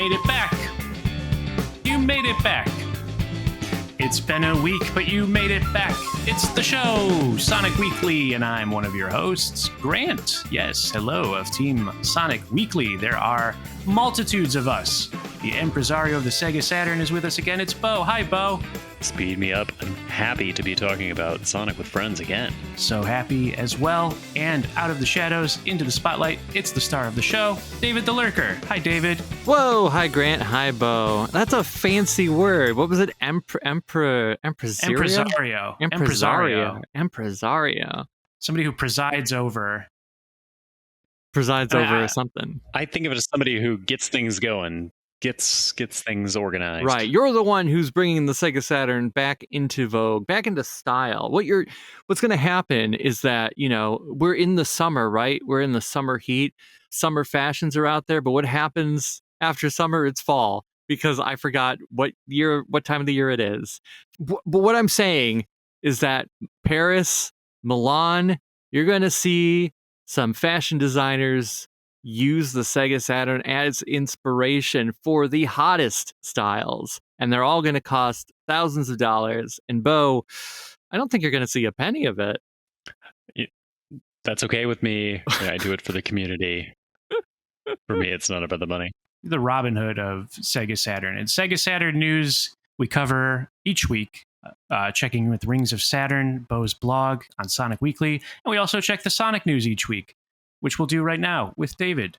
made it back. You made it back. It's been a week, but you made it back. It's the show, Sonic Weekly, and I'm one of your hosts, Grant. Yes, hello, of Team Sonic Weekly. There are multitudes of us. The impresario of the Sega Saturn is with us again. It's Bo. Hi, Bo. Speed me up. I'm happy to be talking about Sonic with friends again. So happy as well. And out of the shadows, into the spotlight, it's the star of the show, David the Lurker. Hi, David. Whoa, hi, Grant. Hi, Bo. That's a fancy word. What was it? Impresario? Impresario. Somebody who presides over. Something. I think of it as somebody who gets things going, gets things organized. Right. You're the one who's bringing the Sega Saturn back into vogue, back into style. What's going to happen is that, we're in the summer, right? We're in the summer heat. Summer fashions are out there. But what happens after summer? It's fall, because I forgot what time of the year it is. But what I'm saying is that Paris, Milan, you're going to see some fashion designers use the Sega Saturn as inspiration for the hottest styles. And they're all going to cost thousands of dollars. And Bo, I don't think you're going to see a penny of it. That's okay with me. I do it for the community. For me, it's not about the money. The Robin Hood of Sega Saturn. And Sega Saturn news we cover each week, checking with Rings of Saturn, Bo's blog on Sonic Weekly. And we also check the Sonic news each week, which we'll do right now with David.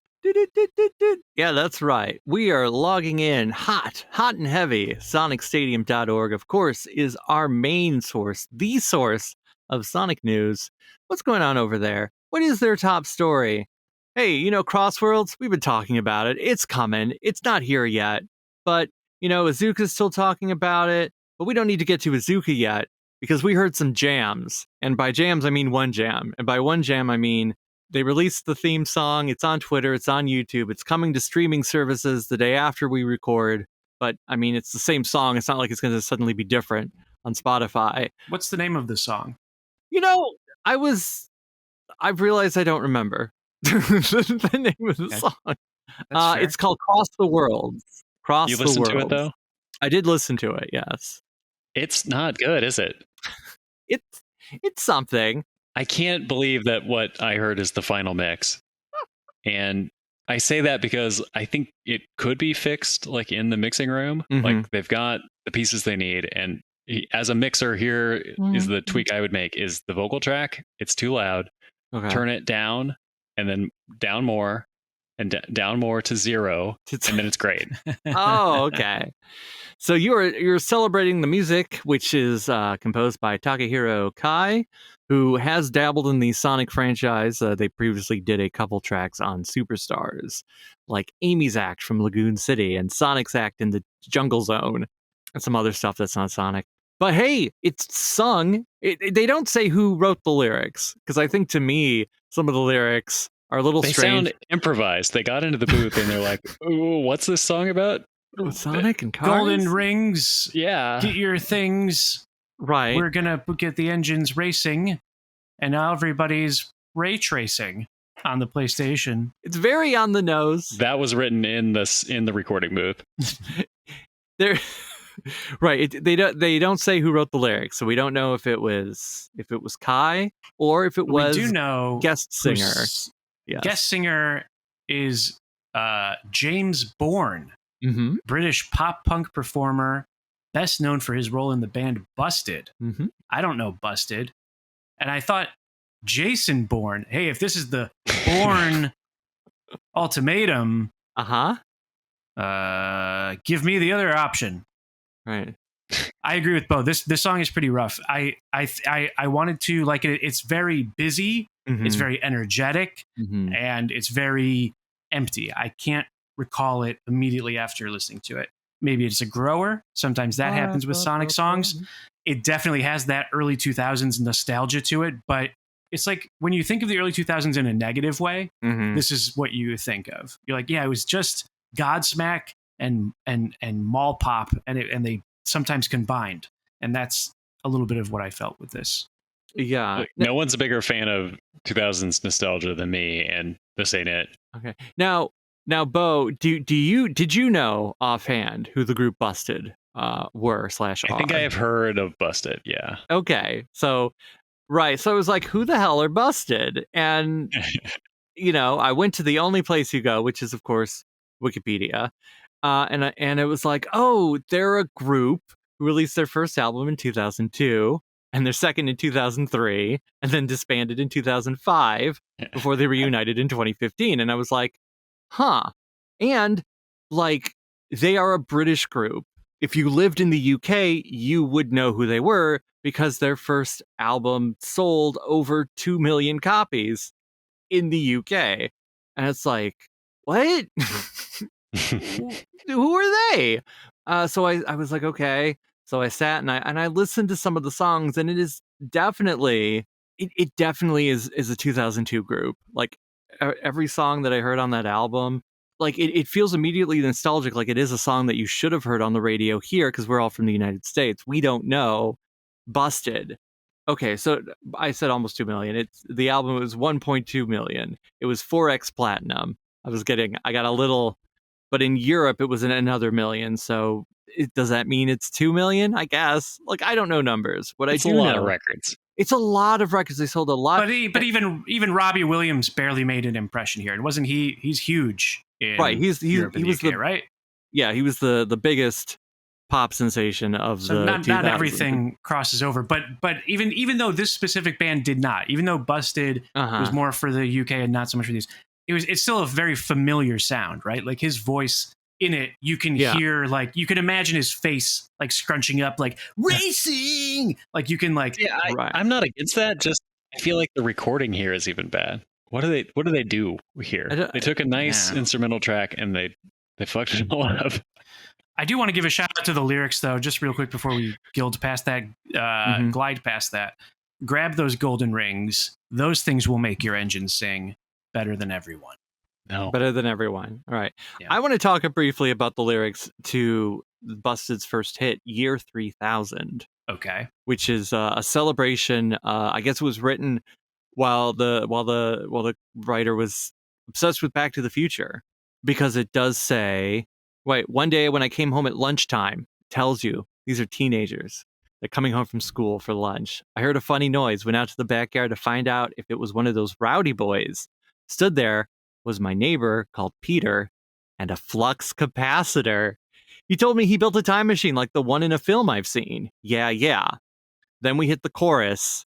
Yeah, that's right. We are logging in hot and heavy. SonicStadium.org, of course, is our main source, the source of Sonic news. What's going on over there? What is their top story? Hey, Crossworlds, we've been talking about it. It's coming. It's not here yet. But, Azuka's still talking about it. But we don't need to get to Azuka yet, because we heard some jams. And by jams, I mean one jam. And by one jam, I mean they released the theme song. It's on Twitter. It's on YouTube. It's coming to streaming services the day after we record. But, it's the same song. It's not like it's going to suddenly be different on Spotify. What's the name of the song? I've realized I don't remember the name of the song. It's called Cross the Worlds. You listened to it, though? I did listen to it, yes. It's not good, is it? It's something. I can't believe that what I heard is the final mix. And I say that because I think it could be fixed, like, in the mixing room. Mm-hmm. Like, they've got the pieces they need. And as a mixer, here is the tweak I would make, is the vocal track. It's too loud. Okay. Turn it down, and then down more, and down more to 0, and then it's great. Oh, okay. So you're celebrating the music, which is composed by Takahiro Kai, who has dabbled in the Sonic franchise. They previously did a couple tracks on Superstars, like Amy's Act from Lagoon City and Sonic's Act in the Jungle Zone, and some other stuff that's not Sonic. But hey, it's sung. They don't say who wrote the lyrics, because I think, to me, some of the lyrics are a little strange. They sound improvised. They got into the booth and they're like, "Ooh, what's this song about?" Sonic and cars? Golden rings. Yeah. Get your things. Right. We're going to get the engines racing. And now everybody's ray tracing on the PlayStation. It's very on the nose. That was written in the recording booth. Right. They don't say who wrote the lyrics, so we don't know if it was Kai or if it was we do know guest singer. Yes. Guest singer is James Bourne, British pop punk performer, best known for his role in the band Busted. Mm-hmm. I don't know Busted, and I thought Jason Bourne. Hey, if this is the Bourne ultimatum, give me the other option. Right. I agree with Bo. This song is pretty rough. I wanted to like it. It's very busy. Mm-hmm. It's very energetic, and it's very empty. I can't recall it immediately after listening to it. Maybe it's a grower. Sometimes that happens with Sonic songs. It definitely has that early 2000s nostalgia to it, but it's like when you think of the early 2000s in a negative way, this is what you think of. You're like, yeah, it was just Godsmack and mall pop, and they sometimes combined, and that's a little bit of what I felt with this. Yeah, no one's a bigger fan of 2000s nostalgia than me, and this ain't it. Okay, now Now, Bo, did you know offhand who the group Busted were / I think I have heard of Busted. Yeah. Okay, so right, so I was like, who the hell are Busted? And I went to the only place you go, which is of course Wikipedia, and it was like, oh, they're a group who released their first album in 2002 and their second in 2003, and then disbanded in 2005 before they reunited in 2015. And I was like, huh. And like, they are a British group. If you lived in the UK, you would know who they were because their first album sold over 2 million copies in the UK. And it's like, what? Who are they? So I was like, okay. So I sat and I listened to some of the songs, and it is definitely it definitely is a 2002 group. Like every song that I heard on that album, like it feels immediately nostalgic. Like it is a song that you should have heard on the radio here because we're all from the United States. We don't know. Busted. Okay, so I said almost 2 million. The album was 1.2 million. It was 4x platinum. I got a little, but in Europe it was another million. So does that mean it's 2 million? I guess. Like, I don't know numbers. What it's I do a lot know, of records. It's a lot of records. They sold a lot. But even Robbie Williams barely made an impression here. And wasn't he? He's huge in right. Europe and he was UK, right? Yeah, he was the biggest pop sensation of so the not everything crosses over, but even though this specific band did not, even though Busted was more for the UK and not so much for these, it's still a very familiar sound, right? Like his voice in it, you can hear, like you can imagine his face like scrunching up, like racing, like you can like. Yeah, I'm not against that. Just I feel like the recording here is even bad. What do they do here? They took a nice instrumental track and they fucked it all up. I do want to give a shout out to the lyrics, though, just real quick before we glide past that. Grab those golden rings. Those things will make your engine sing better than everyone. No. Better than everyone. All right. Yeah. I want to talk briefly about the lyrics to Busted's first hit, Year 3000. Okay. Which is a celebration. I guess it was written while the writer was obsessed with Back to the Future, because it does say, wait, one day when I came home at lunchtime, it tells you these are teenagers. They're coming home from school for lunch. I heard a funny noise, went out to the backyard to find out if it was one of those rowdy boys. Stood there was my neighbor called Peter and a flux capacitor. He told me he built a time machine like the one in a film I've seen. Yeah. Then we hit the chorus.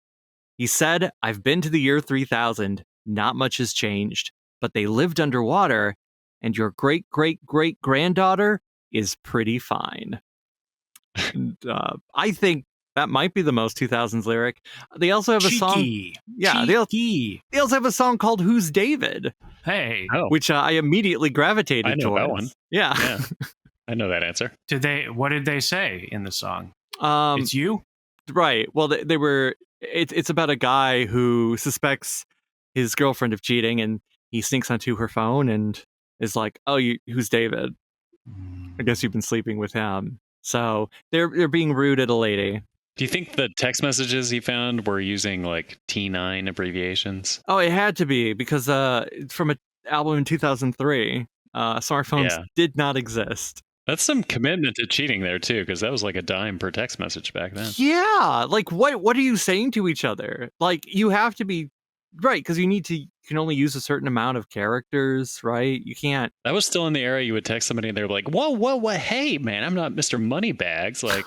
He said, I've been to the year 3000. Not much has changed, but they lived underwater, and your great-great-great-granddaughter is pretty fine. And, I think that might be the most 2000s lyric. They also have a song. Yeah, they also have a song called Who's David? Hey. Which I immediately gravitated towards. I know that one. Yeah. I know that answer. What did they say in the song? It's you? Right. Well, they were. It's about a guy who suspects his girlfriend of cheating, and he sneaks onto her phone and is like, "Oh, who's David? I guess you've been sleeping with him." So they're being rude at a lady. Do you think the text messages he found were using like T9 abbreviations? Oh, it had to be, because from an album in 2003, smartphones did not exist. That's some commitment to cheating there too, because that was like a dime per text message back then. Yeah, like what are you saying to each other? Like, you have to be right, because you can only use a certain amount of characters, right? You can't. That was still in the era you would text somebody and they were like, whoa, hey man, I'm not Mr. Moneybags. Like,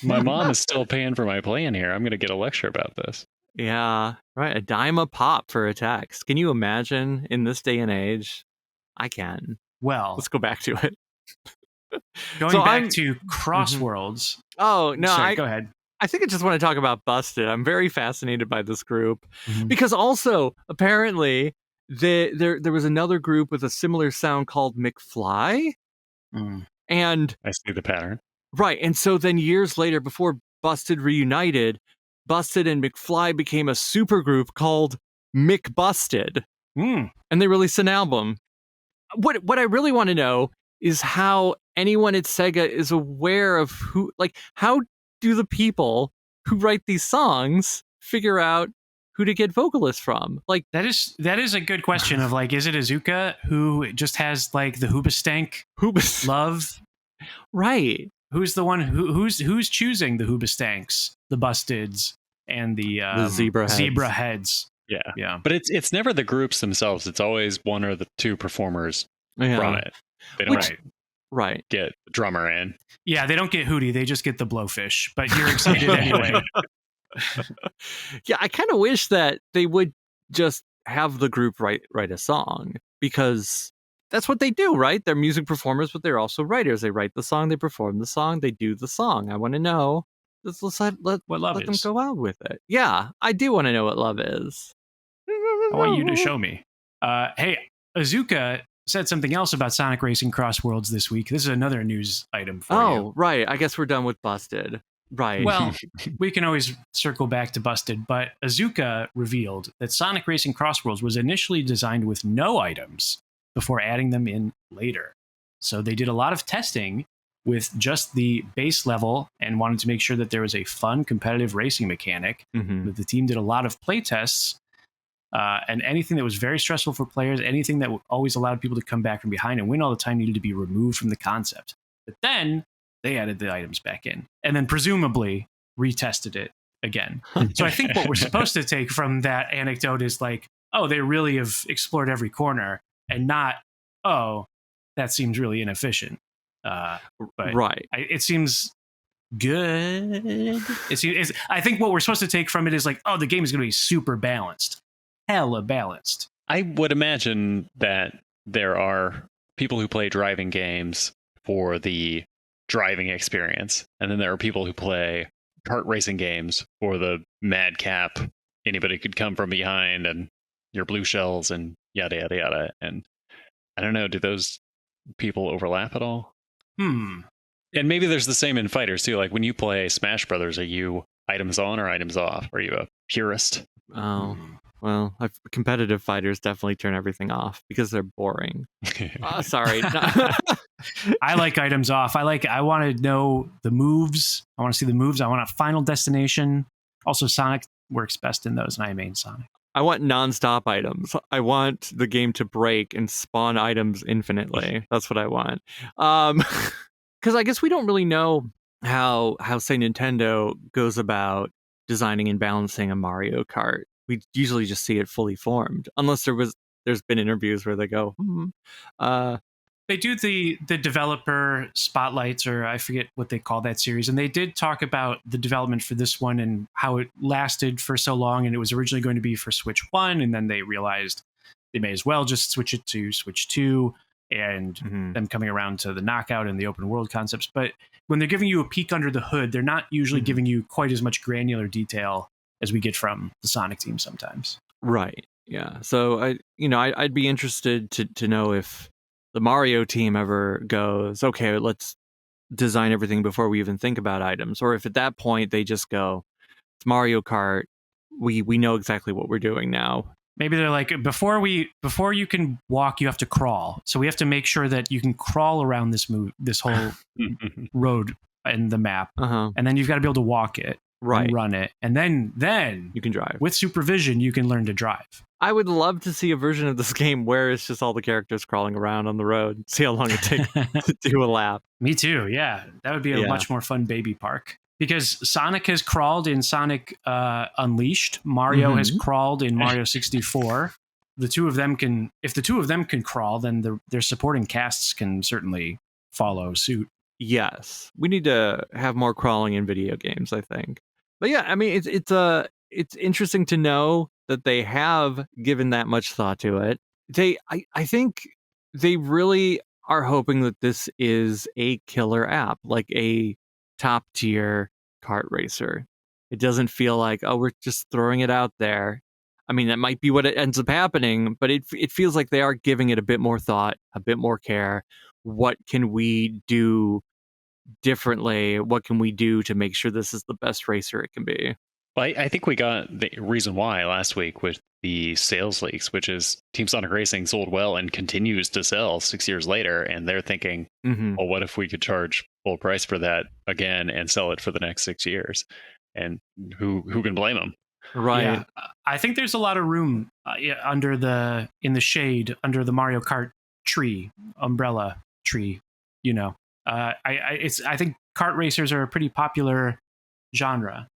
my mom is still paying for my plan here. I'm gonna get a lecture about this. Yeah, right. A dime a pop for a text. Can you imagine in this day and age? I can. Well, let's go back to it. Going back to Crossworlds. Oh, no. Sorry, go ahead. I think I just want to talk about Busted. I'm very fascinated by this group because also, apparently, there was another group with a similar sound called McFly. And I see the pattern. Right. And so then years later, before Busted reunited, Busted and McFly became a supergroup called McBusted. And they released an album. What I really want to know is how anyone at Sega is aware of how do the people who write these songs figure out who to get vocalists from. Like that is a good question of like, is it Azuka who just has like the Hoobastank love? Right. Who's the one who's choosing the Hoobastanks, the Busteds, and the zebra heads? Yeah. But it's never the groups themselves. It's always one or the two performers from it. They don't get the drummer in. Yeah, they don't get Hootie. They just get the Blowfish. But you're excited anyway. Yeah, I kind of wish that they would just have the group write a song, because that's what they do, right? They're music performers, but they're also writers. They write the song, they perform the song, they do the song. I want to know. Let's let them go out with it. Yeah, I do want to know what love is. I want you to show me. Hey, Azuka said something else about Sonic Racing Cross Worlds this week. This is another news item for you. Oh, right. I guess we're done with Busted. Right. Well, we can always circle back to Busted, but Azuka revealed that Sonic Racing Cross Worlds was initially designed with no items before adding them in later. So they did a lot of testing with just the base level and wanted to make sure that there was a fun, competitive racing mechanic. Mm-hmm. The team did a lot of play tests, and anything that was very stressful for players, anything that always allowed people to come back from behind and win all the time, needed to be removed from the concept. But then they added the items back in and then presumably retested it again. So I think what we're supposed to take from that anecdote is like, oh, they really have explored every corner, and not, oh, that seems really inefficient. But right. It seems good. I think what we're supposed to take from it is like, oh, the game is going to be super balanced. Hella balanced. I would imagine that there are people who play driving games for the driving experience, and then there are people who play kart racing games for the madcap, anybody could come from behind and your blue shells and yada yada yada. And I don't know, do those people overlap at all? And maybe there's the same in fighters too. Like when you play Smash Brothers, are you items on or items off? Are you a purist? Oh, well, competitive fighters definitely turn everything off because they're boring. Sorry. I like items off. I want to know the moves. I want to see the moves. I want a final destination. Also, Sonic works best in those, and I main Sonic. I want non-stop items. I want the game to break and spawn items infinitely. That's what I want. Because I guess we don't really know how say Nintendo goes about designing and balancing a Mario Kart. We usually just see it fully formed, unless there's been interviews where they go, They do the developer spotlights, or I forget what they call that series. And they did talk about the development for this one and how it lasted for so long. And it was originally going to be for Switch 1. And then they realized they may as well just switch it to Switch 2, and them coming around to the knockout and the open world concepts. But when they're giving you a peek under the hood, they're not usually giving you quite as much granular detail as we get from the Sonic team sometimes. Right. Yeah. So I'd be interested to know if the Mario team ever goes, okay, let's design everything before we even think about items. Or if at that point they just go, it's Mario Kart, we know exactly what we're doing now. Maybe they're like, before you can walk, you have to crawl. So we have to make sure that you can crawl around this whole road in the map. And then you've got to be able to walk it. Right. And run it. And then you can drive. With supervision, you can learn to drive. I would love to see a version of this game where it's just all the characters crawling around on the road. See how long it takes to do a lap. Me too. Yeah. That would be a much more fun baby park. Because Sonic has crawled in Sonic Unleashed. Mario has crawled in Mario 64. If the two of them can crawl, then their supporting casts can certainly follow suit. Yes. We need to have more crawling in video games, I think. But yeah, I mean, it's interesting to know that they have given that much thought to it. I think they really are hoping that this is a killer app, like a top tier kart racer. It doesn't feel like, oh, we're just throwing it out there. I mean, that might be what it ends up happening, but it feels like they are giving it a bit more thought, a bit more care. What can we do differently? What can we do to make sure this is the best racer it can be? Well, I think we got the reason why last week with the sales leaks, which is Team Sonic Racing sold well and continues to sell 6 years later. And they're thinking, well, what if we could charge full price for that again and sell it for the next 6 years? And who can blame them? Right. Yeah, I think there's a lot of room in the shade under the Mario Kart umbrella tree. I think kart racers are a pretty popular genre.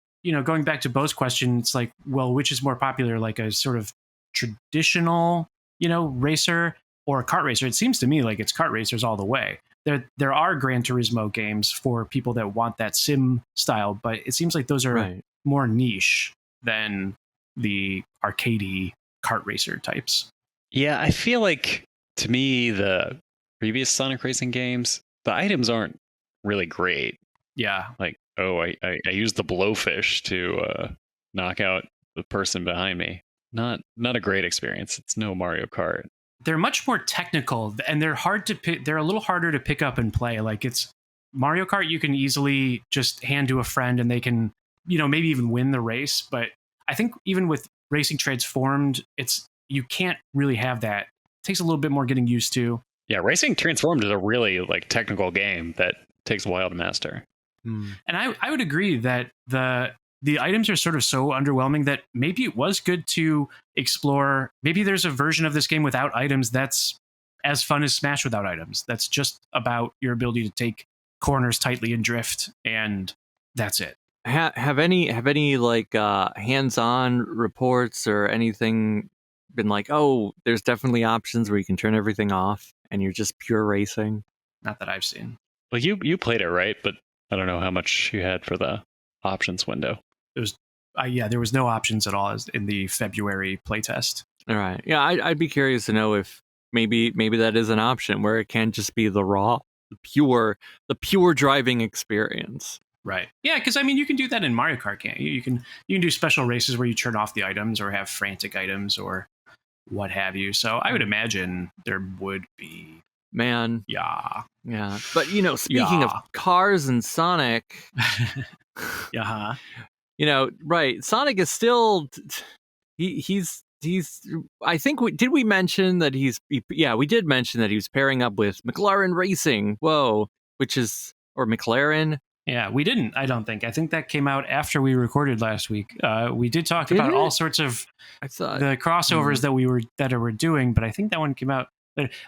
Going back to Bo's question, it's like, well, which is more popular, like a sort of traditional, racer or a kart racer? It seems to me like it's kart racers all the way. There are Gran Turismo games for people that want that sim style, but it seems like those are more niche than the arcadey kart racer types. Yeah, I feel like, to me, the previous Sonic racing games, the items aren't really great. Yeah. Like, I used the blowfish to knock out the person behind me. Not a great experience. It's no Mario Kart. They're much more technical, and they're hard to pick. They're a little harder to pick up and play. Like, it's Mario Kart, you can easily just hand to a friend and they can, maybe even win the race. But I think even with Racing Transformed, you can't really have that. It takes a little bit more getting used to. Yeah, Racing Transformed is a really technical game that takes a while to master. And I would agree that the items are sort of so underwhelming that maybe it was good to explore. Maybe there's a version of this game without items that's as fun as Smash without items. That's just about your ability to take corners tightly and drift, and that's it. Have any hands-on reports or anything been like, oh, there's definitely options where you can turn everything off and you're just pure racing? Not that I've seen. Well, you played it, right? But I don't know how much you had for the options window. It was, there was no options at all in the February playtest. All right. Yeah, I'd be curious to know if maybe that is an option where it can just be the pure driving experience. Right. Yeah, because you can do that in Mario Kart, can't you? You can do special races where you turn off the items or have frantic items or what have you. So I would imagine there would be. Man. Yeah. Yeah. But speaking of cars and Sonic. Yeah. Right. Sonic is still he's I think we mention that we did mention that he was pairing up with McLaren Racing. Whoa, or McLaren. Yeah, we didn't. I don't think. I think that came out after we recorded last week. We did talk about all sorts of the crossovers that we were doing, but I think that one came out.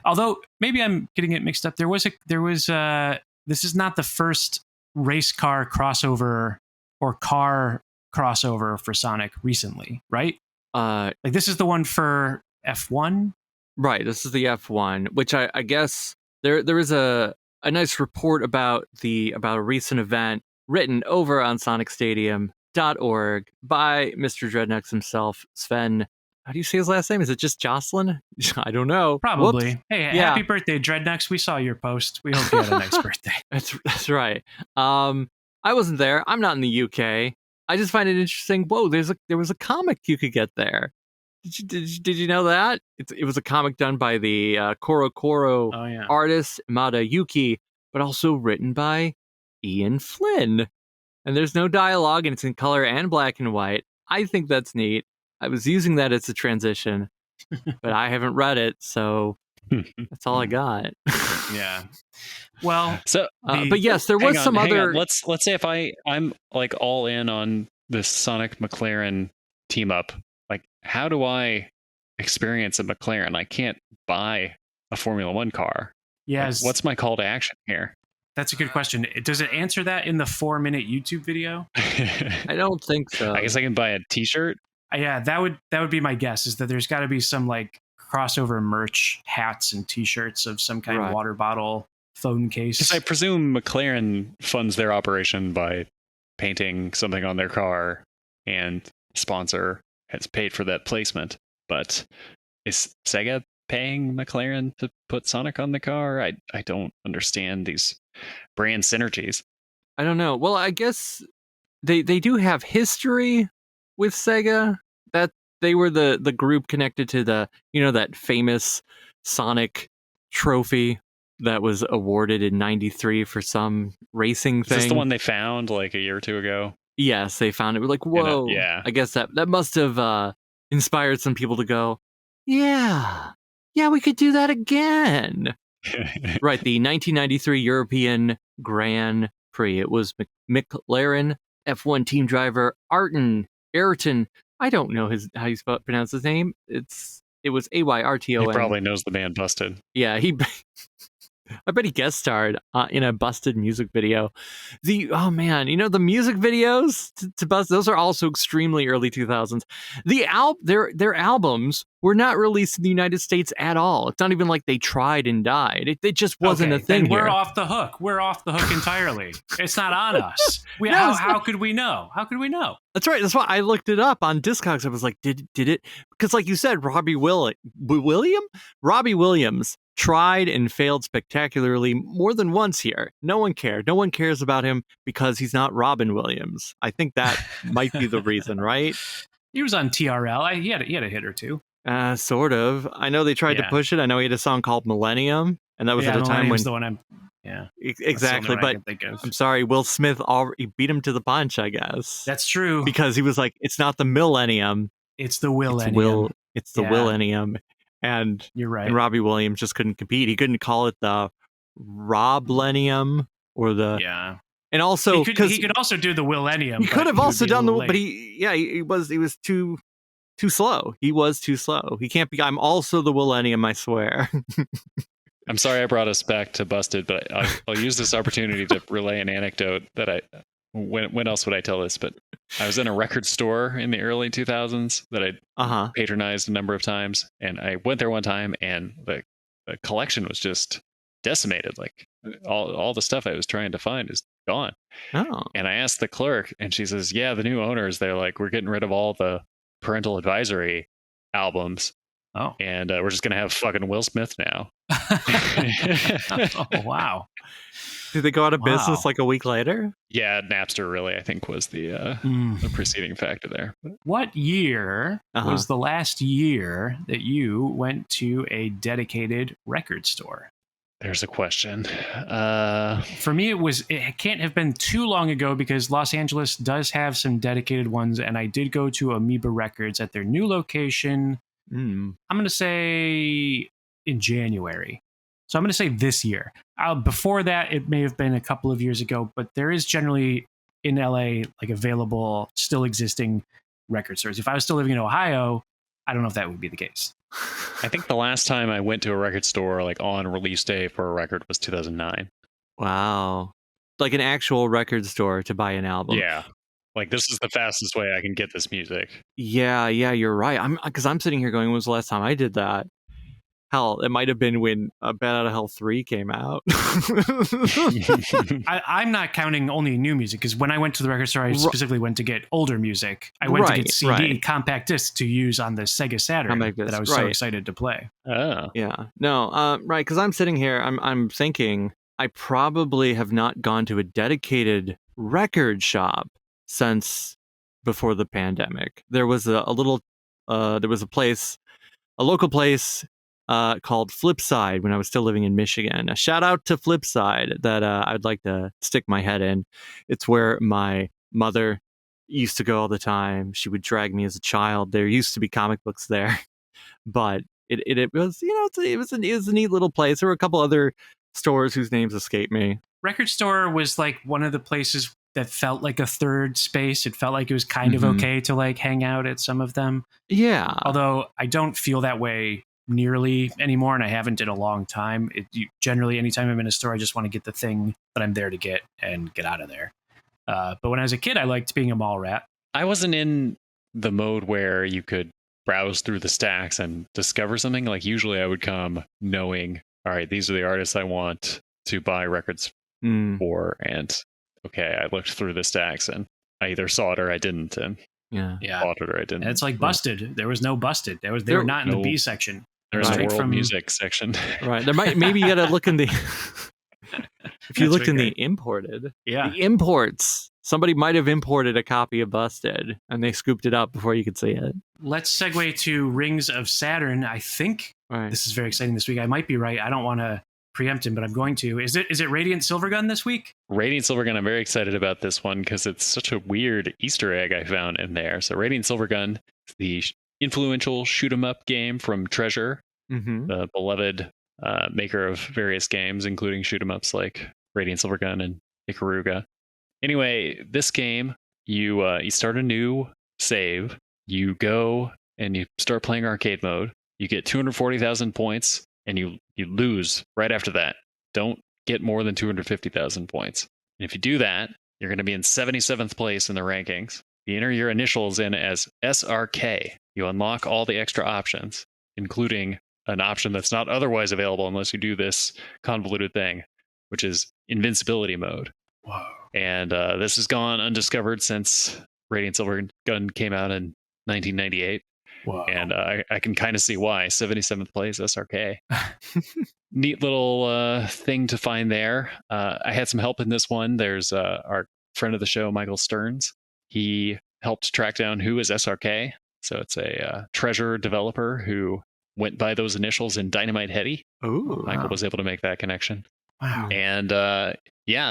Although maybe I'm getting it mixed up. There was this is not the first race car crossover or car crossover for Sonic recently, right? This is the one for F1. Right. This is the F1, which I guess there is a nice report about a recent event written over on SonicStadium.org by Mr. Dreadnoughts himself, Sven. How do you say his last name? Is it just Jocelyn? I don't know. Probably. Whoops. Hey, happy birthday, Dreadnoughts. We saw your post. We hope you had a nice birthday. That's right. I wasn't there. I'm not in the UK. I just find it interesting. Whoa, there was a comic you could get there. Did you know that? It was a comic done by the Koro artist Imada Yuki, but also written by Ian Flynn. And there's no dialogue, and it's in color and black and white. I think that's neat. I was using that as a transition, but I haven't read it, so that's all I got. Yeah. Well, but yes, there was some other. Let's say if I'm all in on this Sonic McLaren team up. How do I experience a McLaren? I can't buy a Formula One car. Yes. What's my call to action here? That's a good question. Does it answer that in the 4-minute YouTube video? I don't think so. I guess I can buy a T-shirt. Yeah, that would be my guess. Is that there's got to be some crossover merch, hats and T-shirts of some kind of water bottle, phone case. Because I presume McLaren funds their operation by painting something on their car, and sponsor has paid for that placement. But is Sega paying McLaren to put Sonic on the car? I don't understand these brand synergies. I don't know. Well, I guess they do have history with Sega. That they were the group connected to the that famous Sonic trophy that was awarded in '93 for some racing thing. Is this the one they found a year or two ago? Yes, they found it. We're like, whoa. Yeah. I guess that must have inspired some people to go, yeah, we could do that again. Right, the 1993 European Grand Prix. It was McLaren F1 team driver Ayrton I don't know how you pronounce his name. It was Ayton. He probably knows the band Busted. Yeah, I bet he guest starred in a Busted music video. Oh man, the music videos to Busted, those are also extremely early 2000s. Their albums were not released in the United States at all. It's not even like they tried and died. It just wasn't a thing. Then we're off the hook. We're off the hook entirely. It's not on us. How could we know? How could we know? That's right. That's why I looked it up on Discogs. I was like, did it? Because like you said, Robbie Williams tried and failed spectacularly more than once here. No one cared. No one cares about him because he's not Robin Williams. I think that might be the reason, right? He was on TRL. He had a hit or two. Sort of. I know they tried to push it. I know he had a song called Millennium, and that was at a time when the one I'm. Yeah, exactly. But I'm sorry, Will Smith already beat him to the punch, I guess. That's true. Because he was like, "It's not the Millennium. It's the Willennium. It's the Willennium." And you're right. And Robbie Williams just couldn't compete. He couldn't call it the Roblenium or the And also he could also do the Willennium. He could have also done but he was too slow. He was too slow. He can't be. I'm also the Willennium, I swear. I'm sorry I brought us back to Busted, but I'll use this opportunity to relay an anecdote that when else would I tell this? But I was in a record store in the early 2000s that I patronized a number of times, and I went there one time, and the collection was just decimated. Like all the stuff I was trying to find is gone. Oh. And I asked the clerk, and she says, "Yeah, the new owners, they're like, we're getting rid of all the parental advisory albums. Oh, and we're just gonna have fucking Will Smith now." Oh, wow. Did they go out of business like a week later? Yeah, Napster really, I think, was the preceding factor there. What year was the last year that you went to a dedicated record store? There's a question. For me, it can't have been too long ago because Los Angeles does have some dedicated ones, and I did go to Amoeba Records at their new location. I'm going to say in January. So I'm going to say this year. Before that, it may have been a couple of years ago, but there is generally in LA like available, still existing record stores. If I was still living in Ohio, I don't know if that would be the case. I think the last time I went to a record store like on release day for a record was 2009. Wow. Like an actual record store to buy an album. Yeah. Like, this is the fastest way I can get this music. Yeah, you're right. I'm sitting here going, when was the last time I did that? Hell, it might have been when Bat Out of Hell 3 came out. I'm not counting only new music, because when I went to the record store, I specifically went to get older music. I went to get CD compact discs to use on the Sega Saturn that I was so excited to play. Oh. Yeah. No, right, because I'm sitting here, I'm thinking, I probably have not gone to a dedicated record shop since before the pandemic. There was a local place called Flipside when I was still living in Michigan. A shout out to Flipside that I'd like to stick my head in. It's where my mother used to go all the time. She would drag me as a child. There used to be comic books there, but it was, it was a neat little place. There were a couple other stores whose names escape me. Record store was like one of the places that felt like a third space. It felt like it was kind of okay to like hang out at some of them. Yeah. Although I don't feel that way nearly anymore, and I haven't in a long time. Generally, anytime I'm in a store, I just want to get the thing that I'm there to get and get out of there. But when I was a kid, I liked being a mall rat. I wasn't in the mode where you could browse through the stacks and discover something. Like, usually I would come knowing, all right, these are the artists I want to buy records for, and okay, I looked through the stacks and I either saw it or I didn't, and bought it or I didn't. And it's like Busted. There was no Busted. They were not in the B section. There's a world music section. Right. There maybe you got to look in the if you looked in the imported. Yeah. The imports. Somebody might have imported a copy of Busted and they scooped it up before you could see it. Let's segue to Rings of Saturn. I think this is very exciting this week. I might be right. I don't want to preempt him, but I'm going to. Is it Radiant Silvergun this week? Radiant Silvergun, I'm very excited about this one because it's such a weird Easter egg I found in there. So Radiant Silvergun, the influential shoot 'em up game from Treasure, the beloved maker of various games, including shoot 'em ups like Radiant Silvergun and Ikaruga. Anyway, this game, you start a new save you go and you start playing arcade mode. You get 240,000 points, and you lose right after that. Don't get more than 250,000 points. And if you do that, you're going to be in 77th place in the rankings. You enter your initials in as SRK. You unlock all the extra options, including an option that's not otherwise available unless you do this convoluted thing, which is invincibility mode. Whoa. And this has gone undiscovered since Radiant Silver Gun came out in 1998. Whoa. And I can kind of see why. 77th place, SRK. Neat little thing to find there. I had some help in this one. There's our friend of the show, Michael Stearns. He helped track down who is SRK. So it's a Treasure developer who went by those initials in Dynamite Heady. Ooh, Michael was able to make that connection. Wow. And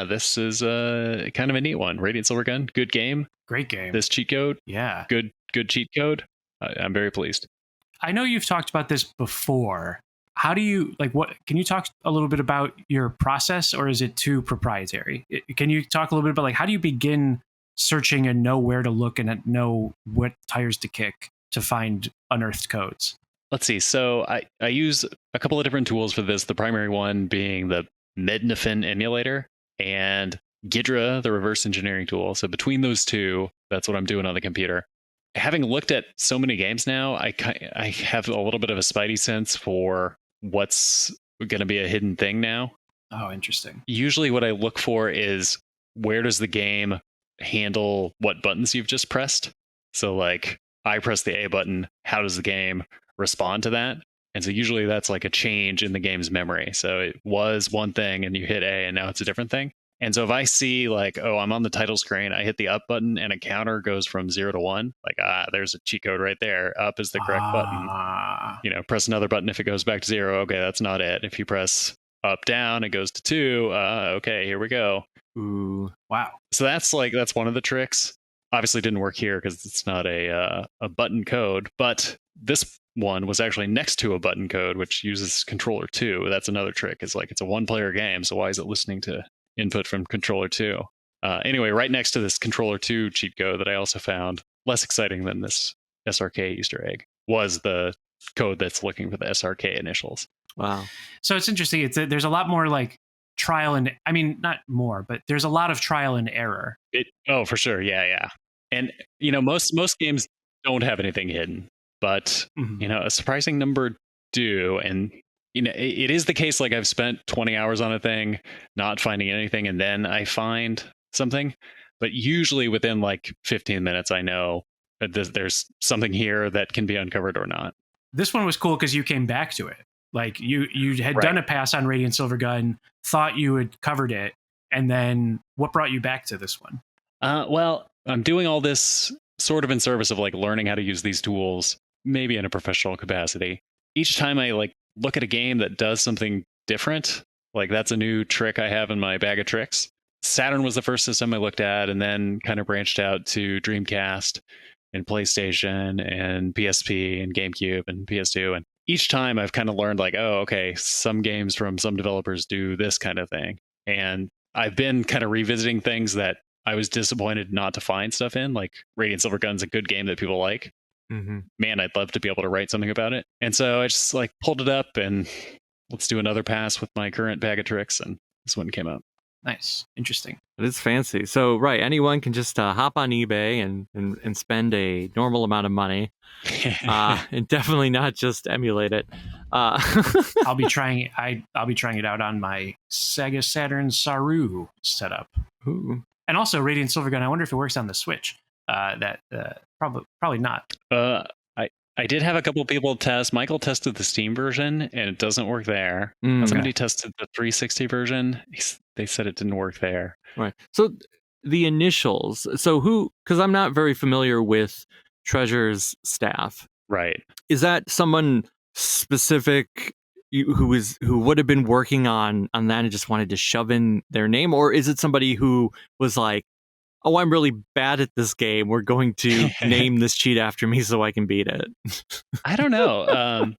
this is kind of a neat one. Radiant Silver Gun, good game. Great game. This cheat code, yeah. Good cheat code. I'm very pleased. I know you've talked about this before. How do you can you talk a little bit about your process, or is it too proprietary? Can you talk a little bit about how do you begin searching and know where to look and know what tires to kick to find unearthed codes? Let's see. So I use a couple of different tools for this. The primary one being the Mednafin emulator and Ghidra, the reverse engineering tool. So between those two, that's what I'm doing on the computer. Having looked at so many games now, I have a little bit of a spidey sense for what's going to be a hidden thing now. Oh, interesting. Usually what I look for is where does the game handle what buttons you've just pressed? So I press the A button, how does the game respond to that? And so usually that's a change in the game's memory. So it was one thing and you hit A and now it's a different thing. And so if I see I'm on the title screen, I hit the up button and a counter goes from 0 to 1, there's a cheat code right there. Up is the correct button. Press another button if it goes back to 0. Okay, that's not it. If you press up, down, it goes to 2. Okay, here we go. Ooh, wow. So that's one of the tricks. Obviously didn't work here because it's not a button code, but this one was actually next to a button code, which uses controller 2. That's another trick. It's it's a one-player game, so why is it listening to input from controller 2? Anyway, right next to this controller 2 cheat code that I also found, less exciting than this SRK Easter egg, was the code that's looking for the SRK initials. Wow. So it's interesting. There's a lot more trial and, not more, but there's a lot of trial and error. Oh, for sure. Yeah. And, most games don't have anything hidden, but, a surprising number do. And, it is the case, I've spent 20 hours on a thing, not finding anything, and then I find something. But usually within 15 minutes, I know that there's something here that can be uncovered or not. This one was cool because you came back to it. You had done a pass on Radiant Silver Gun, thought you had covered it, and then what brought you back to this one? Well, I'm doing all this sort of in service of learning how to use these tools, maybe in a professional capacity. Each time I look at a game that does something different, that's a new trick I have in my bag of tricks. Saturn was the first system I looked at, and then kind of branched out to Dreamcast and PlayStation and PSP and GameCube and PS2. And each time I've kind of learned some games from some developers do this kind of thing. And I've been kind of revisiting things that I was disappointed not to find stuff in, Radiant Silver Gun's a good game that people like. Mm-hmm. Man, I'd love to be able to write something about it. And so I just pulled it up and let's do another pass with my current bag of tricks. And this one came out. Nice. Interesting. It is fancy. So, right, anyone can just hop on eBay and spend a normal amount of money, and definitely not just emulate it. I'll be trying it out on my Sega Saturn Saru setup. Ooh. And also Radiant Silver Gun. I wonder if it works on the Switch. Probably not. I did have a couple of people test. Michael tested the Steam version, and it doesn't work there. Somebody tested the 360 version. They said it didn't work there. Right. So the initials. So because I'm not very familiar with Treasure's staff. Right. Is that someone specific who would have been working on that and just wanted to shove in their name? Or is it somebody who was oh, I'm really bad at this game, we're going to name this cheat after me so I can beat it? I don't know.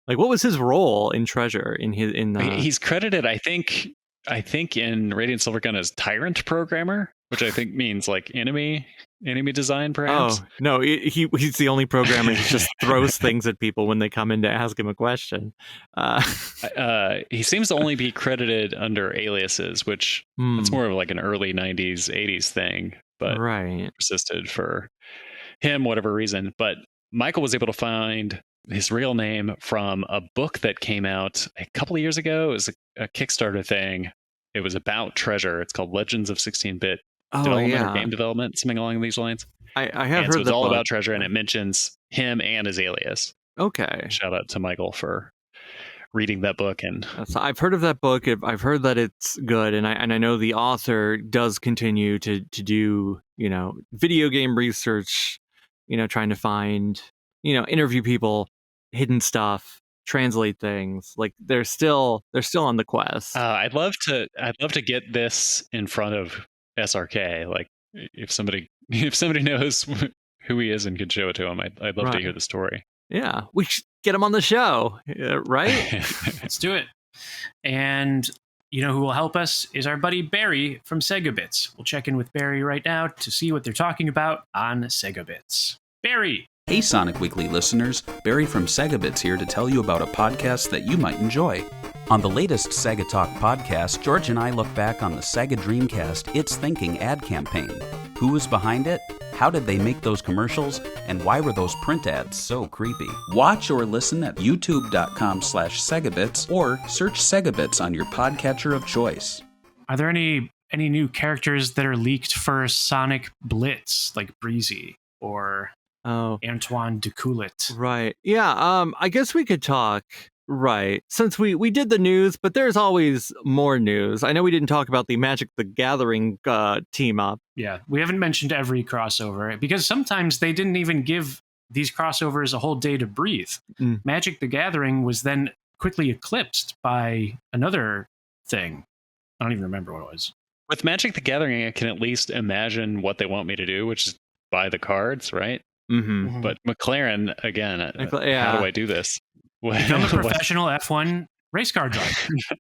What was his role in Treasure? He's credited, I think in Radiant Silver Gun as Tyrant Programmer, which I think means enemy enemy design, perhaps? Oh, no, he's the only programmer who just throws things at people when they come in to ask him a question. He seems to only be credited under aliases, which it's more of like an early 90s, 80s thing, but persisted for him, whatever reason. But Michael was able to find his real name from a book that came out a couple of years ago. It was a Kickstarter thing. It was about treasure. It's called Legends of 16-Bit Development or Game Development, something along these lines. I have heard so it's all about treasure, and it mentions him and his alias. Okay. Shout out to Michael for reading that book. And I've heard of that book. I've heard that it's good, and I know the author does continue to do video game research, trying to find interview people, hidden stuff, translate things. Like they're still on the quest. I'd love to get this in front of SRK. Like if somebody knows who he is and could show it to him, I'd love to hear the story. Yeah, we should get him on the show, right? Let's do it. And you know who will help us is our buddy Barry from Sega Bits. We'll check in with Barry right now to see what they're talking about on Sega Bits. Barry! Hey Sonic Weekly listeners, Barry from Sega Bits here to tell you about a podcast that you might enjoy. On the latest Sega Talk podcast, George and I look back on the Sega Dreamcast It's Thinking ad campaign. Who was behind it? How did they make those commercials? And why were those print ads so creepy? Watch or listen at youtube.com/SegaBits or search Segabits on your podcatcher of choice. Are there any new characters that are leaked for Sonic Blitz, like Breezy or Antoine Ducoulet? Right. Yeah, I guess we could talk. Right. Since we did the news, but there's always more news. I know we didn't talk about the Magic the Gathering team up. Yeah, we haven't mentioned every crossover because sometimes they didn't even give these crossovers a whole day to breathe. Magic the Gathering was then quickly eclipsed by another thing. I don't even remember what it was. With Magic the Gathering, I can at least imagine what they want me to do, which is buy the cards, right? Mm-hmm. But McLaren, again, how do I do this? Become a professional F1 race car driver.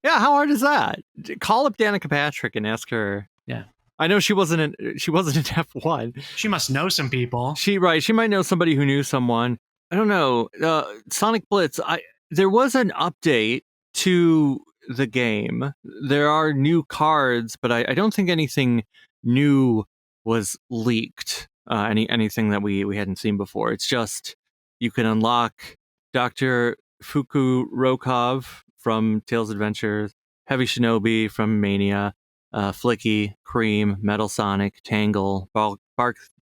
Yeah, how hard is that? Call up Danica Patrick and ask her. Yeah, I know she wasn't in F1. She must know some people. She might know somebody who knew someone. I don't know. Sonic Blitz. There was an update to the game. There are new cards, but I don't think anything new was leaked. Anything that we hadn't seen before. It's just you can unlock Dr. Fukurokov from Tales Adventures, Heavy Shinobi from Mania, Flicky, Cream, Metal Sonic, Tangle, Bark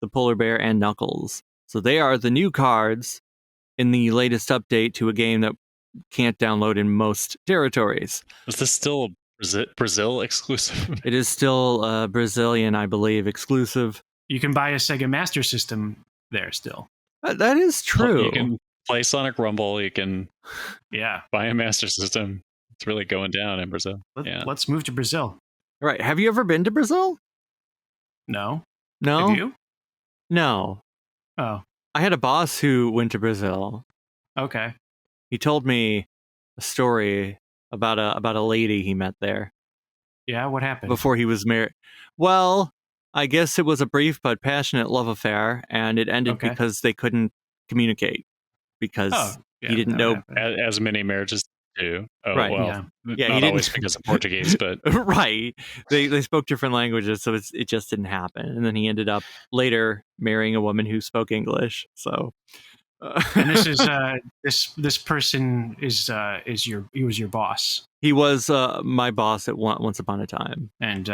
the Polar Bear, and Knuckles. So they are the new cards in the latest update to a game that can't download in most territories. Is this still Brazil exclusive? It is still Brazilian, I believe, exclusive. You can buy a Sega Master System there still. That is true. You can play Sonic Rumble. You can buy a Master System. It's really going down in Brazil. Let's move to Brazil. Right. Have you ever been to Brazil? No. Have you? No. Oh. I had a boss who went to Brazil. Okay. He told me a story about a lady he met there. Yeah, what happened? Before he was married. Well, I guess it was a brief but passionate love affair, and it ended because they couldn't communicate because he didn't know. As many marriages do. Oh, right. Well, yeah. Not always because of Portuguese, but right. They spoke different languages, so it just didn't happen. And then he ended up later marrying a woman who spoke English. So. And this is this person is he was your boss. He was my boss at once upon a time. And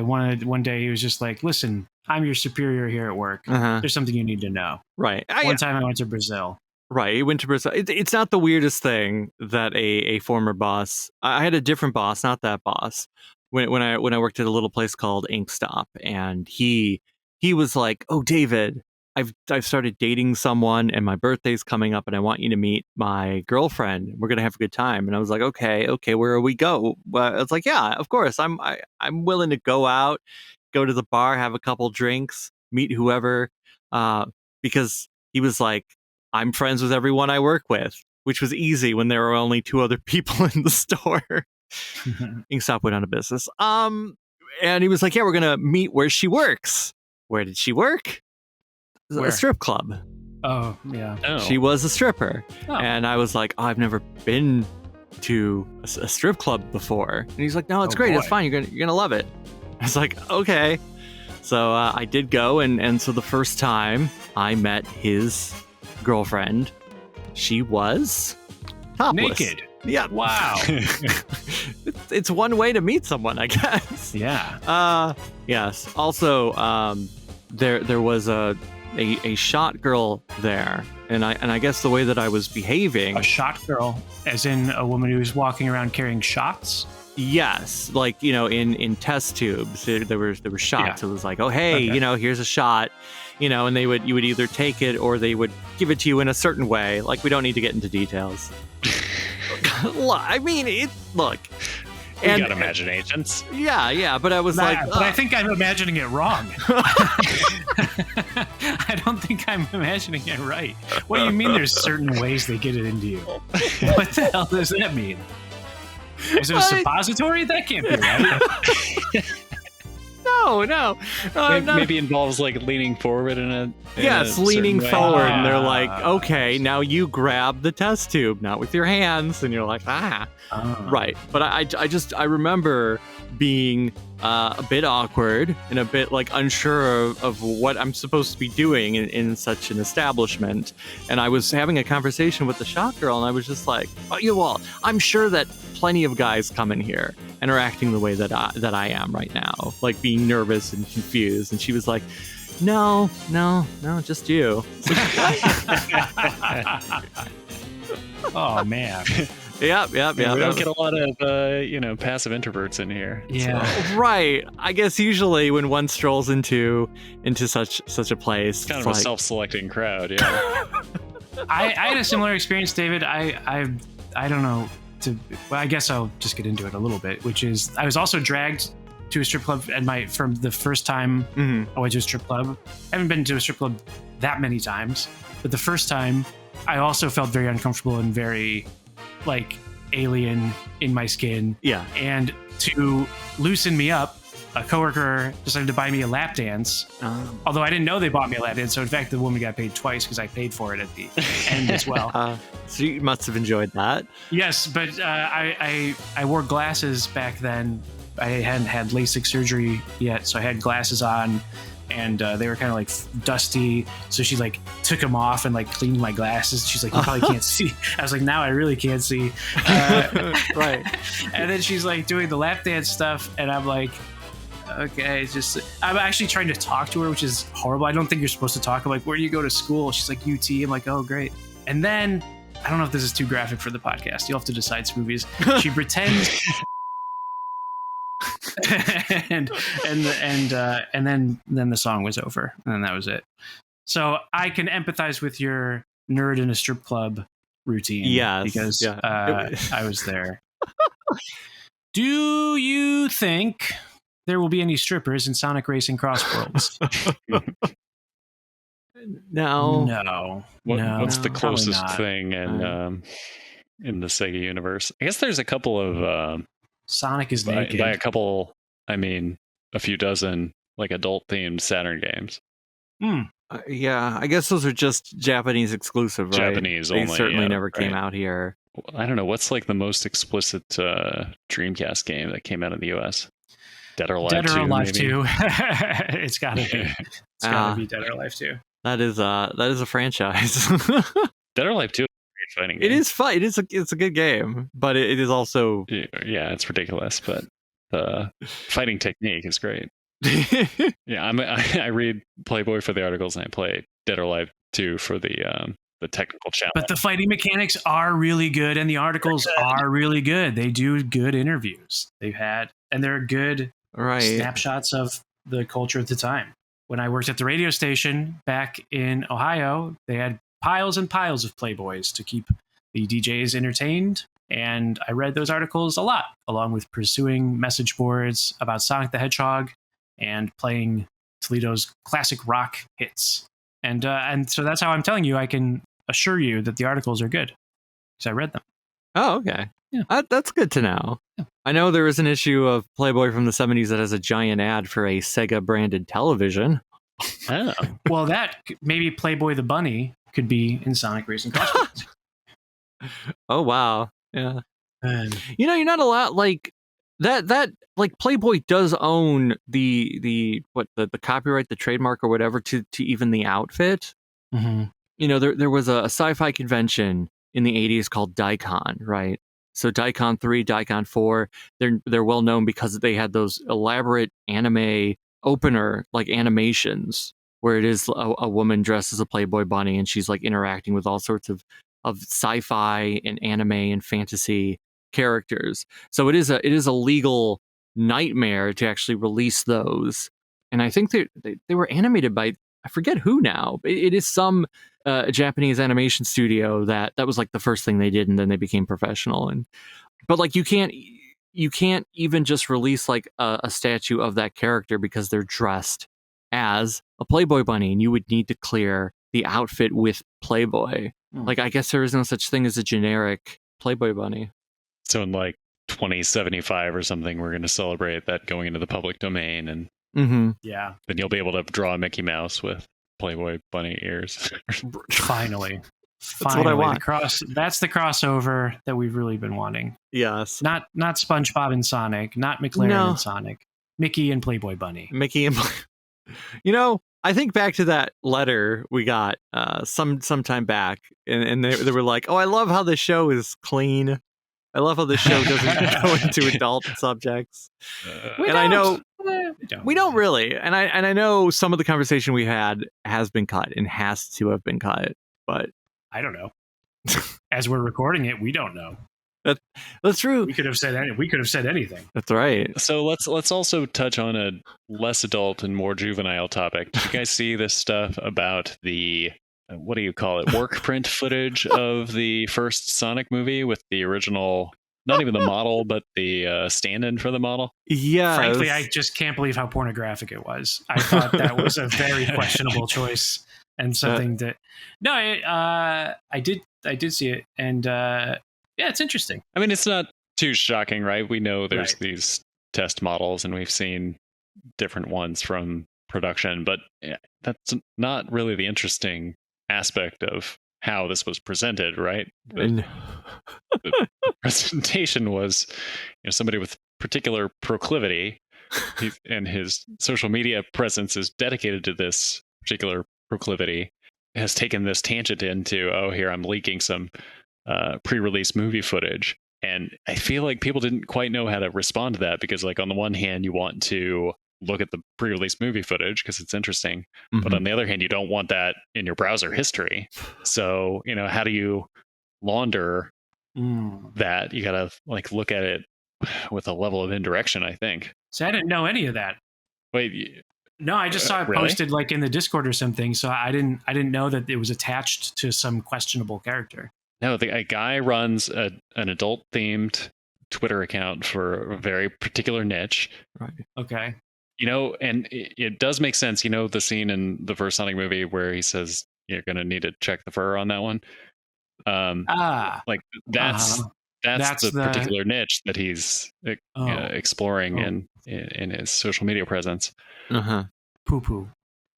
one day he was just like, "Listen, I'm your superior here at work. There's something you need to know." Right. One time I went to Brazil. Right. He went to Brazil. It's not the weirdest thing that a former boss. I had a different boss, not that boss. When I worked at a little place called Ink Stop, and he was like, "Oh, David, I've started dating someone and my birthday's coming up and I want you to meet my girlfriend. We're going to have a good time." And I was like, okay, where will we go? Well, it's like, yeah, of course. I'm willing to go out, go to the bar, have a couple drinks, meet whoever. Because he was like, I'm friends with everyone I work with, which was easy when there were only two other people in the store. Inkstop went out of business. And he was like, yeah, we're going to meet where she works. Where did she work? Where? A strip club. Oh, yeah. Oh. She was a stripper. Oh. And I was like, I've never been to a strip club before. And he's like, no, it's great. Boy. It's fine. You're gonna love it. I was like, okay. So I did go, and so the first time I met his girlfriend, she was topless. Naked. Yeah. Wow. It's one way to meet someone, I guess. Yeah. Yes. Also, there was a shot girl there, and I guess the way that I was behaving. A shot girl, as in a woman who's walking around carrying shots. Yes, like, in test tubes, there were shots. Yeah. It was like, oh hey, Okay. Here's a shot, and you would either take it or they would give it to you in a certain way. Like, we don't need to get into details. I mean, look. We got imaginations. Yeah, but I was But I think I'm imagining it wrong. I don't think I'm imagining it right. What do you mean there's certain ways they get it into you? What the hell does that mean? Is it a suppository? That can't be right. No. Maybe involves like leaning forward in a Yes, in a leaning certain way. forward, and they're like, Ah. okay, now you grab the test tube, not with your hands, and you're like, right. But I remember being a bit awkward and a bit like unsure of what I'm supposed to be doing in such an establishment. And I was having a conversation with the shot girl, and I was just like, I'm sure that plenty of guys come in here and are acting the way that I am right now, like being nervous and confused. And she was like, no, just you. Oh, man. Yep. We don't get a lot of passive introverts in here. Yeah. So Right. I guess usually when one strolls into such a place, it's kind it's of a like, self-selecting crowd. Yeah. I had a similar experience, David. I don't know. I guess I'll just get into it a little bit, which is I was also dragged to a strip club from the first time I went to a strip club. I haven't been to a strip club that many times, but the first time I also felt very uncomfortable and very like alien in my skin. Yeah. And to loosen me up, a coworker decided to buy me a lap dance. Although I didn't know they bought me a lap dance. So in fact, the woman got paid twice because I paid for it at the end as well. So you must have enjoyed that. Yes, but I wore glasses back then. I hadn't had LASIK surgery yet, so I had glasses on, and they were kind of like dusty. So she like took them off and like cleaned my glasses. She's like, you probably can't see. I was like, now I really can't see. Right. And then she's like doing the lap dance stuff, and I'm like, okay, it's just I'm actually trying to talk to her, which is horrible. I don't think you're supposed to talk. I'm like, where do you go to school? She's like, UT. I'm like, oh, great. And then I don't know if this is too graphic for the podcast. You'll have to decide, Smoovies. She pretends. and then the song was over, and that was it. So I can empathize with your nerd in a strip club routine. Yes, because yeah. I was there. Do you think there will be any strippers in Sonic Racing Cross Worlds? No. No. What's the probably closest not. thing in the Sega universe? I guess there's a couple of Sonic is naked. by a couple, I mean a few dozen like adult themed Saturn games. Yeah, I guess those are just Japanese exclusive, right? Japanese they only. certainly yeah, never came right. out here. I don't know what's like the most explicit Dreamcast game that came out in the US. Dead or Alive 2. Dead or Alive maybe? 2. It's gotta be. It's gotta be Dead or Alive 2. That is a franchise. Dead or Alive 2 is a great fighting game. It is fun. It's a good game, but it is also Yeah, it's ridiculous, but the fighting technique is great. Yeah, I read Playboy for the articles, and I play Dead or Alive 2 for the technical challenge. But the fighting mechanics are really good, and the articles are really good. They do good interviews. And they're good snapshots of the culture at the time. When I worked at the radio station back in Ohio, they had piles and piles of Playboys to keep the DJs entertained. And I read those articles a lot, along with pursuing message boards about Sonic the Hedgehog and playing Toledo's classic rock hits. And so that's how I'm telling you, I can assure you that the articles are good because I read them. Oh, okay. Yeah. That's good to know. Yeah. I know there was an issue of Playboy from the 70s that has a giant ad for a Sega branded television. Oh. Well, maybe Playboy the Bunny could be in Sonic racing costumes. Oh wow, yeah. And You're not allowed like that. Like Playboy does own the copyright, the trademark or whatever to even the outfit. mm-hmm. There was a sci-fi convention in the 80s called Daikon, right? So Daikon 3, Daikon 4, they're well known because they had those elaborate anime opener like animations where it is a woman dressed as a Playboy bunny and she's like interacting with all sorts of sci-fi and anime and fantasy characters. So it is a legal nightmare to actually release those. And I think they were animated by, I forget who now. It is some Japanese animation studio that was like the first thing they did, and then they became professional. But like you can't even just release like a statue of that character because they're dressed as a Playboy bunny, and you would need to clear the outfit with Playboy. Like I guess there is no such thing as a generic Playboy bunny. So in like 2075 or something, we're going to celebrate that going into the public domain, and yeah, then you'll be able to draw a Mickey Mouse with Playboy bunny ears. Finally. That's what I want. That's the crossover that we've really been wanting. Yes. Not SpongeBob and Sonic, not McLaren and Sonic. Mickey and Playboy Bunny. Mickey and I think back to that letter we got some time back, and they were like, "Oh, I love how the show is clean. I love how the show doesn't go into adult subjects." I know we don't really, and I know some of the conversation we had has been cut and has to have been cut, but I don't know. As we're recording it, we don't know. That's true. We could have said anything. That's right. So let's also touch on a less adult and more juvenile topic. Did you guys see this stuff about the what do you call it? Work print footage of the first Sonic movie with the original, not even the model, but the stand-in for the model? Yeah. Frankly, I just can't believe how pornographic it was. I thought that was a very questionable choice and something that. No, I did see it, and yeah, it's interesting. I mean, it's not too shocking, right? We know there's these test models, and we've seen different ones from production, but that's not really the interesting aspect of how this was presented, right? The presentation was, somebody with particular proclivity, and his social media presence is dedicated to this particular proclivity, has taken this tangent into, oh, here I'm leaking some pre-release movie footage. And I feel like people didn't quite know how to respond to that, because like on the one hand you want to look at the pre-release movie footage because it's interesting, but on the other hand you don't want that in your browser history. So how do you launder that? You gotta like look at it with a level of indirection, I think. So I didn't know any of that. Wait, no, I just saw it posted like in the Discord or something, so I didn't know that it was attached to some questionable character. No, a guy runs an adult-themed Twitter account for a very particular niche. Right. Okay. And it does make sense. The scene in the first Sonic movie where he says you're going to need to check the fur on that one. Like that's the particular niche that he's exploring in his social media presence. Poo-poo.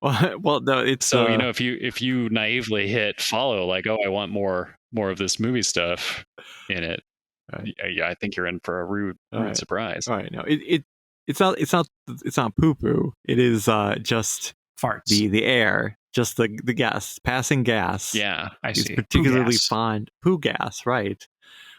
Well, no, it's so if you naively hit follow, like, oh, I want more of this movie stuff in it. Right. Yeah, I think you're in for a rude surprise. All right, no, it's not poo-poo. It is just farts. The air, just the gas, passing gas. Yeah, I see. It's particularly fond poo gas, right?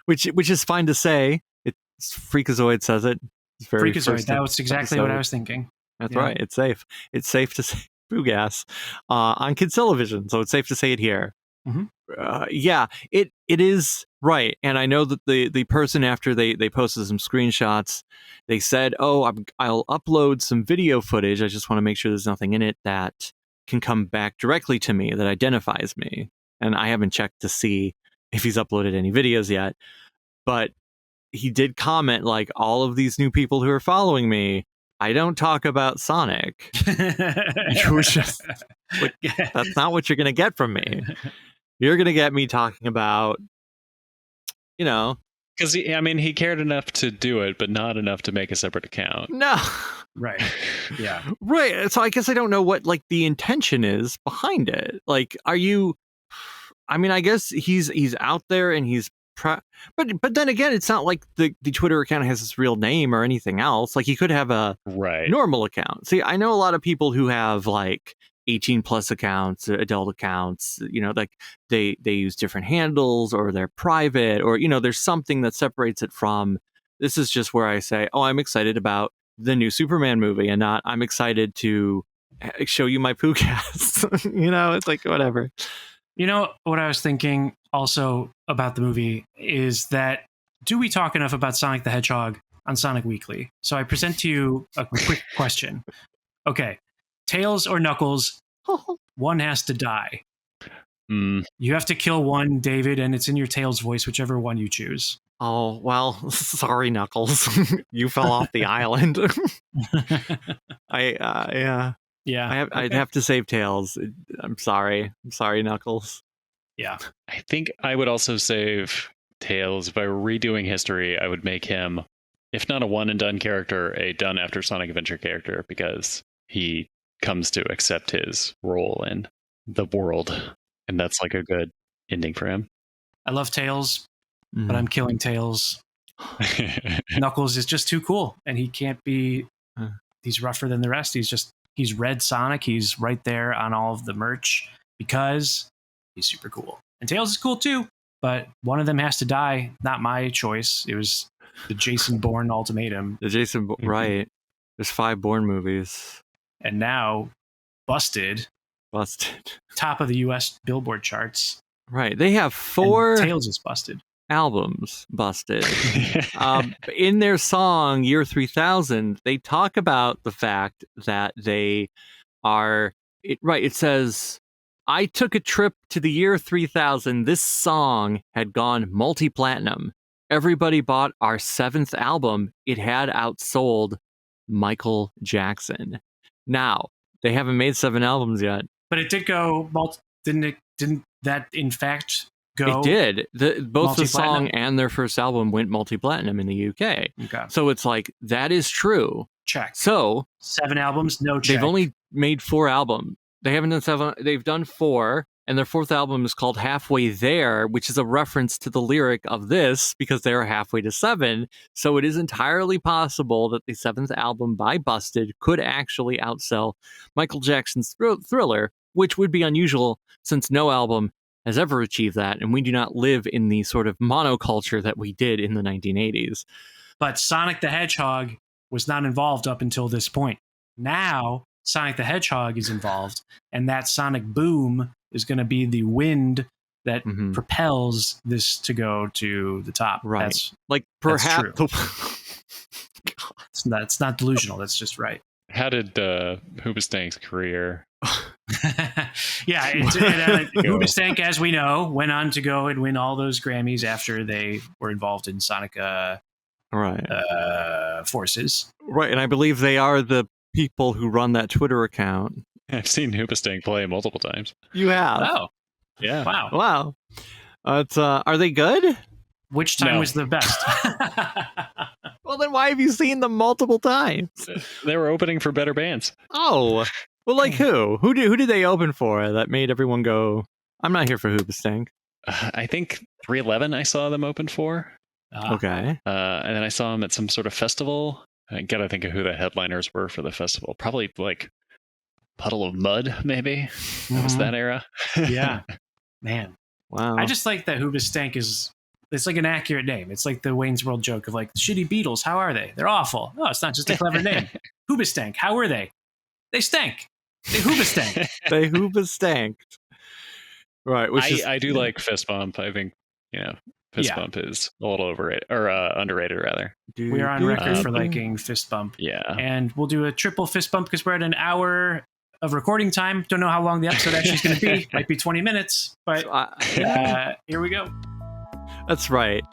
Which is fine to say. It's Freakazoid says it. It's very Freakazoid. That was exactly what I was thinking. That's right. It's safe. It's safe to say poo gas on Kidstelevision, so it's safe to say it here. Yeah, it is right. And I know that the person, after they posted some screenshots, they said, "Oh, I'll upload some video footage. I just want to make sure there's nothing in it that can come back directly to me, that identifies me." And I haven't checked to see if he's uploaded any videos yet, but he did comment like, "All of these new people who are following me, I don't talk about Sonic." That's not what you're going to get from me. You're going to get me talking about, Because he cared enough to do it, but not enough to make a separate account. No. Right. Yeah. Right. So I guess I don't know what like the intention is behind it. Like, are you? I mean, I guess he's out there and he's. But then again, it's not like the Twitter account has his real name or anything else. Like, he could have a normal account. See, I know a lot of people who have like 18 plus accounts, adult accounts, like they use different handles, or they're private, or there's something that separates it from. This is just where I say, oh, I'm excited about the new Superman movie, and not I'm excited to show you my podcast. It's like whatever. What I was thinking also about the movie is that, do we talk enough about Sonic the Hedgehog on Sonic Weekly? So I present to you a quick question. Okay, Tails or Knuckles, one has to die. You have to kill one, David, and it's in your Tails voice, whichever one you choose. Oh, well, sorry, Knuckles. You fell off the island. Yeah. Yeah. I'd have to save Tails. I'm sorry, Knuckles. Yeah. I think I would also save Tails. If I were redoing history, I would make him, if not a one and done character, a done after Sonic Adventure character, because he comes to accept his role in the world, and that's like a good ending for him. I love Tails, but I'm killing Tails. Knuckles is just too cool, and he can't be. He's rougher than the rest. He's Red Sonic. He's right there on all of the merch because he's super cool. And Tails is cool too, but one of them has to die. Not my choice. It was the Jason Bourne ultimatum. Right. There's 5 Bourne movies. And now, Busted. Top of the US Billboard charts. Right. They have 4 Tails is Busted. Albums busted. In their song Year 3000, they talk about the fact that they are it says, I took a trip to the year 3000. This song had gone multi-platinum. Everybody bought our 7th album. It had outsold Michael Jackson. Now, they haven't made 7 albums yet. But it did go didn't that in fact go? It did. Both the song and their first album went multi-platinum in the UK. Okay. So it's like, that is true. Check. So 7 albums, no check. They've only made 4 albums. They haven't done 7. They've done 4, and their 4th album is called Halfway There, which is a reference to the lyric of this, because they are halfway to 7. So it is entirely possible that the 7th album by Busted could actually outsell Michael Jackson's Thriller, which would be unusual since no album has ever achieved that, and we do not live in the sort of monoculture that we did in the 1980s. But Sonic the Hedgehog was not involved up until this point. Now, Sonic the Hedgehog is involved, and that sonic boom is going to be the wind that propels this to go to the top. Right. Perhaps. It's not delusional. That's just right. How did Hoobastank's career? Hoobastank, as we know, went on to go and win all those Grammys after they were involved in Sonic Forces. Right, and I believe they are the people who run that Twitter account. I've seen Hoobastank play multiple times. You have? Oh. Yeah. Wow. Are they good? Which time was the best? Well, then why have you seen them multiple times? They were opening for better bands. Oh. Well, like who? Who did they open for that made everyone go, I'm not here for Hoobastank? I think 311 I saw them open for. Okay. And then I saw them at some sort of festival. I gotta think of who the headliners were for the festival. Probably like Puddle of Mud, maybe. That was that era. Yeah. Man. Wow. I just like that Hoobastank it's like an accurate name. It's like the Wayne's World joke of like, shitty Beatles, how are they? They're awful. No, it's not just a clever name. Hoobastank, how were they? They stank. They Hoobastank. They Hoobastanked. Right. I do like Fist Bump. I think, Fist Bump is a little overrated, or underrated, rather. We are on record for liking Fist Bump. Yeah. And we'll do a triple Fist Bump because we're at an hour of recording time. Don't know how long the episode actually is going to be. Might be 20 minutes, but here we go. That's right.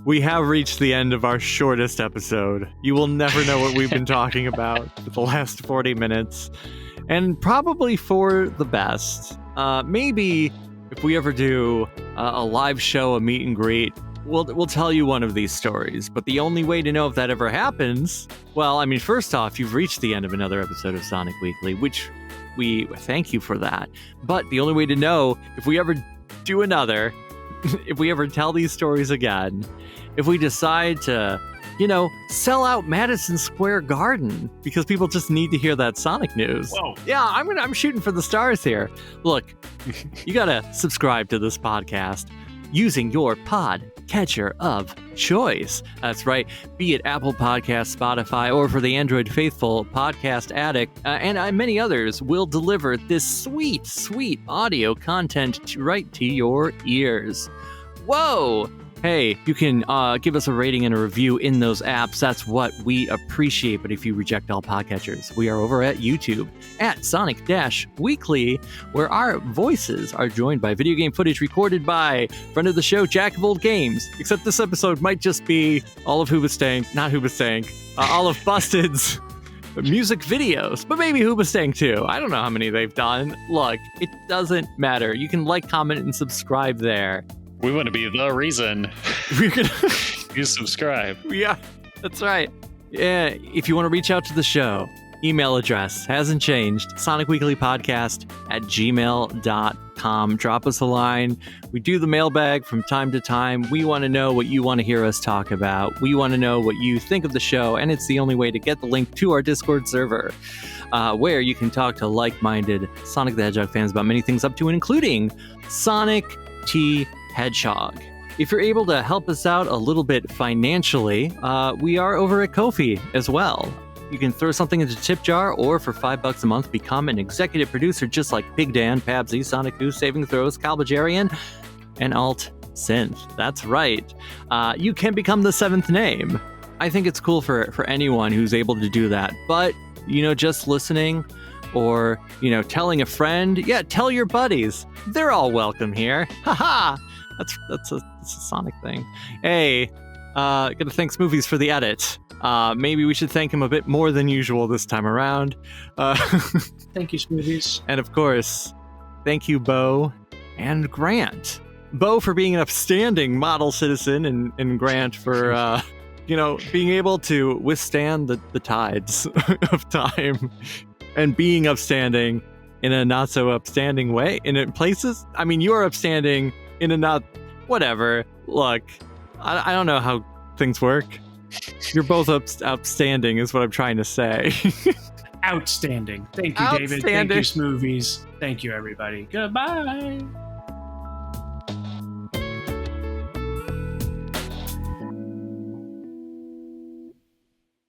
We have reached the end of our shortest episode. You will never know what we've been talking about for the last 40 minutes. And probably for the best. Maybe if we ever do a live show, a meet and greet, we'll tell you one of these stories, but the only way to know if that ever happens, well, I mean, first off, you've reached the end of another episode of Sonic Weekly, which we thank you for that. But the only way to know if we ever do another, if we ever tell these stories again, if we decide to, sell out Madison Square Garden because people just need to hear that Sonic news. Whoa. Yeah, I'm shooting for the stars here. Look, you gotta subscribe to this podcast using your pod catcher of choice. That's right, be it Apple Podcasts, Spotify, or for the Android faithful, Podcast Addict, and many others will deliver this sweet, sweet audio content right to your ears. Whoa! Hey, you can give us a rating and a review in those apps. That's what we appreciate. But if you reject all podcatchers, we are over at YouTube at Sonic-Weekly, where our voices are joined by video game footage recorded by friend of the show, Jack of Old Games. Except this episode might just be all of all of Busted's music videos, but maybe Hoobastank too. I don't know how many they've done. Look, it doesn't matter. You can like, comment, and subscribe there. We want to be the reason We're gonna you subscribe. Yeah, that's right. Yeah, if you want to reach out to the show, email address hasn't changed, sonicweeklypodcast@gmail.com. Drop us a line. We do the mailbag from time to time. We want to know what you want to hear us talk about. We want to know what you think of the show, and it's the only way to get the link to our Discord server, where you can talk to like-minded Sonic the Hedgehog fans about many things, up to and including Sonic T. Hedgehog. If you're able to help us out a little bit financially, we are over at Ko-fi as well. You can throw something into the tip jar, or for $5 a month, become an executive producer just like Big Dan, Pabsy, Sonic Goose, Saving Throws, Calbajarian, and Alt Synth. That's right. You can become the seventh name. I think it's cool for anyone who's able to do that. But, just listening or, telling a friend, tell your buddies. They're all welcome here. Haha! That's a Sonic thing. Hey, gotta thank Smoovies for the edit. Maybe we should thank him a bit more than usual this time around. Thank you, Smoovies. And of course, thank you, Bo and Grant. Bo for being an upstanding model citizen, and Grant for, being able to withstand the tides of time and being upstanding in a not so upstanding way. And in places, I mean, you're upstanding in a not, whatever. Look, I don't know how things work. You're both outstanding is what I'm trying to say. Outstanding. Thank you, David. Thank you, Smoovies. Thank you, everybody. Goodbye.